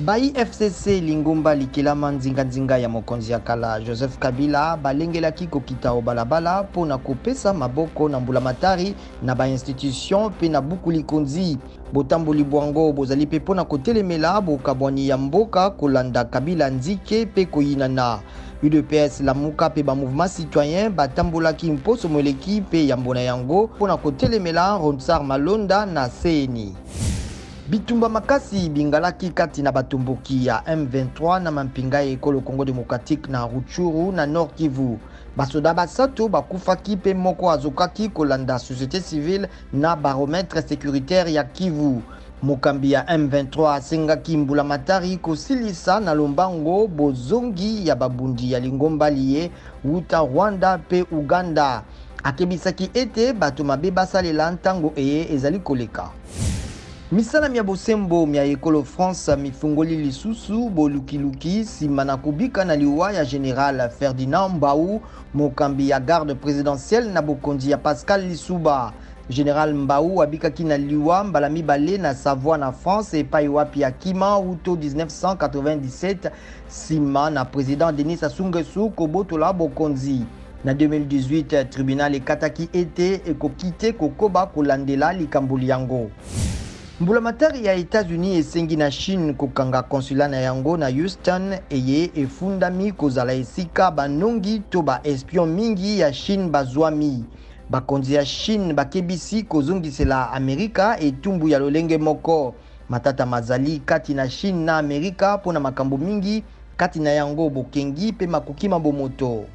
Bai FCC Lingomba likelama nzinga ya mokonzi ya kala Joseph Kabila balengelaki kokita balabala pona kopesa maboko na mbulamatari na ba institution pe na buku likonzi botamboli bwango bozali pe pona kotelemela bokabwani ya mboka kolanda Kabila nzike pe koyinana UDPS Lamuka pe ba mouvement citoyen batambolaki mposo moleki pe ya mbona yango pona kotelemela Ronsar Malonda na CNI. Bitumba makasi bingalaki kati na batumbuki ya M23 na mampinga ya ekolo Congo Démocratique na Rutshuru na Nord Kivu. Basoda basato bakufaki pe moko azokaki kolanda société civile na baromètre sécuritaire ya Kivu. Mokambi ya M23 asengaki mbulamatari kosilisa na lombango bozongi ya babundi ya Lingomba liye uta Rwanda pe Uganda. Akebisaki ete bato mabe basalela ntango eye ezali koleka. Misala mia bosembo mia ekolo France mifungoli lisusu bolukiluki simana kubika na liwa ya Général Ferdinand Mbau mokambi ya garde présidentielle na bokonzi ya Pascal Lissouba. Général Mbau abikaki na liwa mbala mibale na Savoie na France epai wapi ya Kima uto 1997 sima na président Denis Sassou Nguesso kobotola bokonzi. Na 2018 tribunal ekataki ete ekokite kokoba kolandela likamboli yango. Mbulamatari ya États-Unis esengi na Chine kokanga consulat na yango na Houston eye efundami kozala esika banongi to ba espion mingi ya Chine bazwami. Bakonzi ya Chine bakebisi kozongisela Amerika etumbu ya lolenge moko. Matata mazali kati na Chine na Amerika pona makambo mingi kati na yango bokengi pe makoki mabomoto.